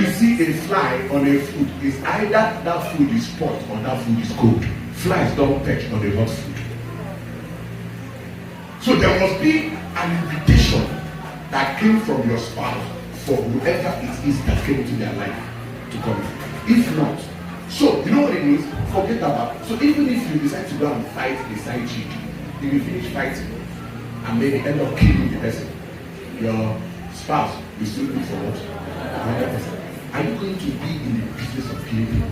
you see a fly on a food, it's either that food is hot or that food is cold. Flies don't perch on the hot food. So there must be an invitation that came from your spouse for whoever it is that came into their life to come. If not, so you know what it means? Forget about. So even if you decide to go and fight the side chick, if you finish fighting and maybe end up killing the person, your spouse will still look for what? Another person. Are you going to be in the business of killing people?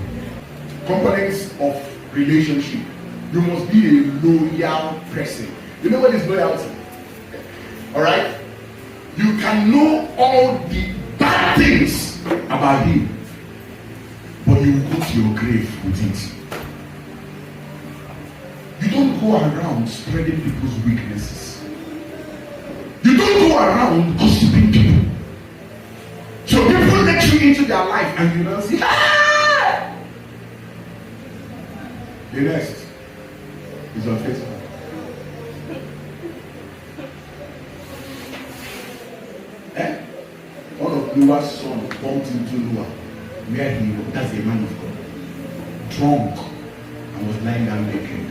Components of relationship. You must be a loyal person. You know what is loyalty? Alright? You can know all the bad things about him, but you will go to your grave with it. You don't go around spreading people's weaknesses. You don't go around gossiping people. So people let you into their life and you don't see. Ah! The next is on Facebook. One of Noah's sons bumped into Noah, where he was, that's a man of God, drunk and was lying down naked.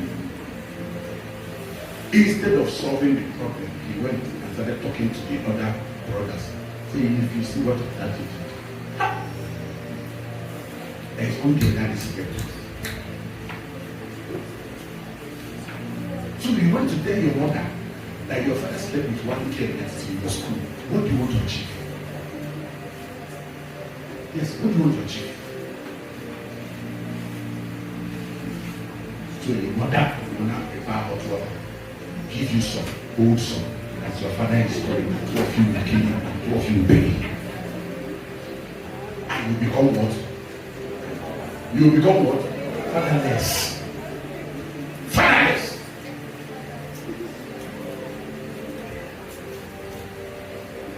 Instead of solving the problem, he went and started talking to the other brothers, saying, if you see what that is, there is only that is scared. So you went to tell your mother that your father slept with one girl that's in your school. What do you want to achieve? Yes, what do you want to achieve? So your mother will now prepare hot water, give you some old some, as your father is storing, two of you will kill you, two of you will bury you. And you become what? You will become what? Fatherless. Fatherless.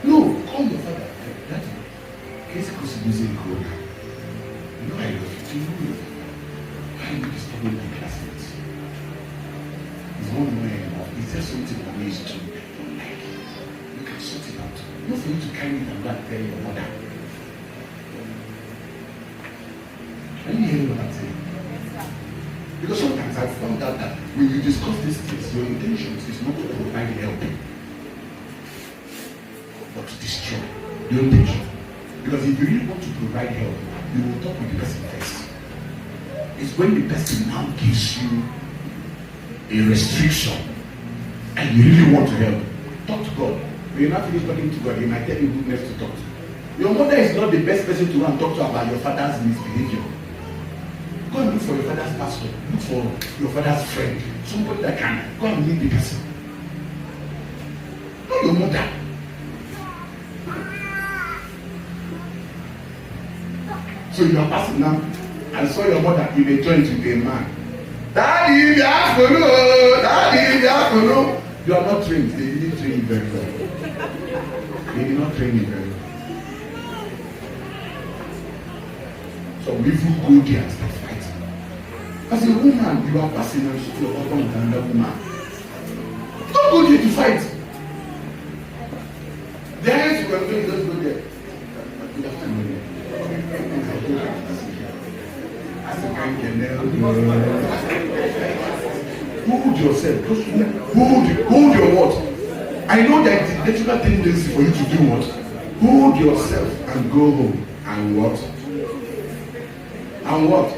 No, call your father. Daddy, qu'est-ce que c'est que you know I love you. Do you know you? Why are you disturbing my classmates? It's one way enough. Is there something that needs to be done? Like, you can sort it out. Not for you to carry it and go and tell your mother. Are you hearing what I'm saying? Because sometimes I found out that when you discuss these things, your intentions is not to provide help, but to destroy your intention. Because if you really want to provide help, you will talk with the person first. It's when the person now gives you a restriction and you really want to help, talk to God. When you're not finished talking to God, He might tell you who next to talk to. Your mother is not the best person to go and talk to about your father's misbehavior. Go and look for your father's pastor. Look for your father's friend. Somebody that can go and meet the person. Not your mother. So you are passing now and saw your mother in a joint with a man. Daddy, the afternoon. Daddy, the afternoon. You are not trained. They didn't train you very well. They did not train you very well. So we will go there and start fighting. As a woman, you are passing and you are with another woman. Don't go there to fight. There you are going, just go there. Good afternoon. Hold yourself. Hold your what? I know that it's a natural tendency for you to do what? Hold yourself and go home. And what? And what?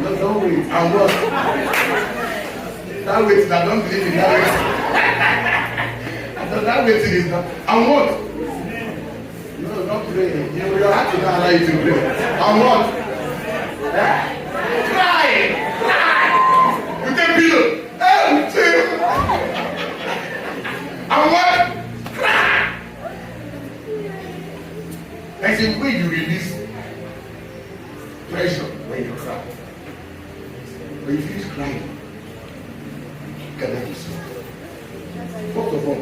No, don't wait. And what? That wait, I don't believe in that wait. That waiting is not. And what? No, not praying. Your heart will not allow you to pray. And what? Cry! Cry! You take pillow. And what? Cry! There's a way you release pressure when you cry. When you finish crying, gather yourself. First of all,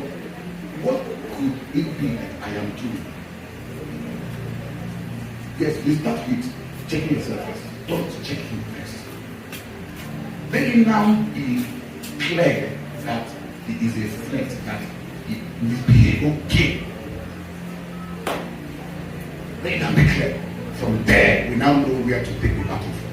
what could it be that I am doing? Yes, you start with checking yourself first. Don't check him first. Let him now be clear that he is a threat, that he will be okay. Let it be clear. From there, we now know where to take the battle from.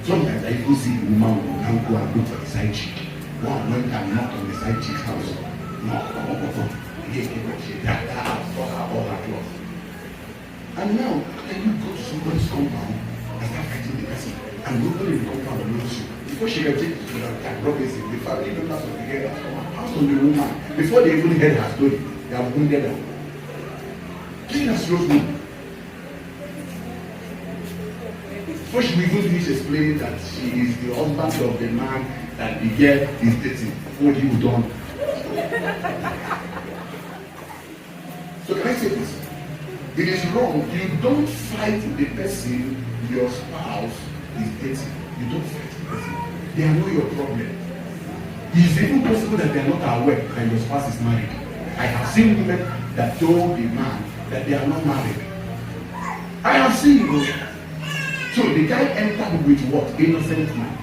Sometimes I go see a woman who will now go and look for the side chick. One went and knocked on the side chick's house. Knock. That house for her all her clothes. And now, can you go to somebody's compound and start fighting the person? And nobody in the compound knows you. Before she can take you to that Robinson, the family members of the girl house on the woman. Before they even heard her story, they have wounded her. Killing a serious woman. Before she even finish explaining that she is the husband of the man that the girl is dating, what you done? So can I say this? It is wrong. You don't fight the person your spouse is dating. You don't fight the person. They are not your problem. It is even possible that they are not aware that your spouse is married. I have seen women that told the man that they are not married. I have seen those. So the guy entered with what? Innocent man.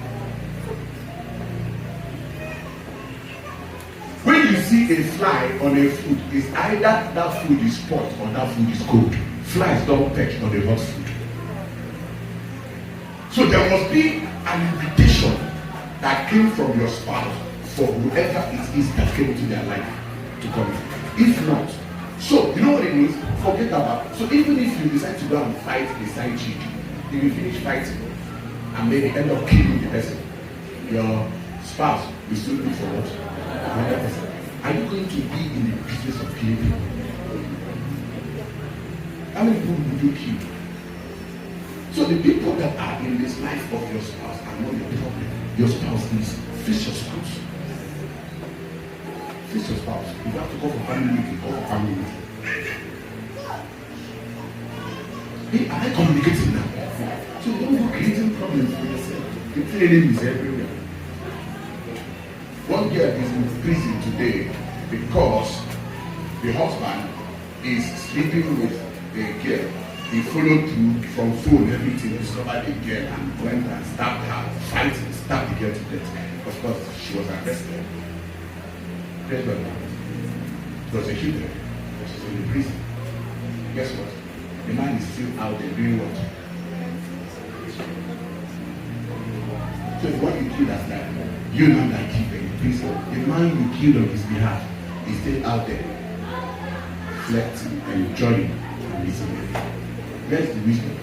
When you see a fly on a food, it's either that food is hot or that food is cold. Flies don't perch on the hot food. So there must be an invitation that came from your spouse for whoever it is that came into their life to come in. If not, so you know what it means? Forget about it. So even if you decide to go and fight the side chick, if you finish fighting and maybe end up killing the person, your spouse will still look for what? Another person. Are you going to be in the business of killing people? How many people would you kill? So the people that are in this life of your spouse are not your problem. Your spouse is face your spouse. Face your spouse. If you have to go for family meeting, go for family meeting. Hey, am I communicating now? So don't go creating problems for yourself. The training is everywhere. One girl is in prison today because the husband is sleeping with a girl. He followed through from phone, everything, discovered the girl and went and stabbed her, fighting, stabbed the girl to death. Of course, she was arrested. Guess what happened? Prosecuted. She's in prison. Guess what? The man is still out there doing what? So the one you killed as that, you know that keeper in prison. The man you killed on his behalf is still out there, flirting and enjoying and listening. Where's the wisdom?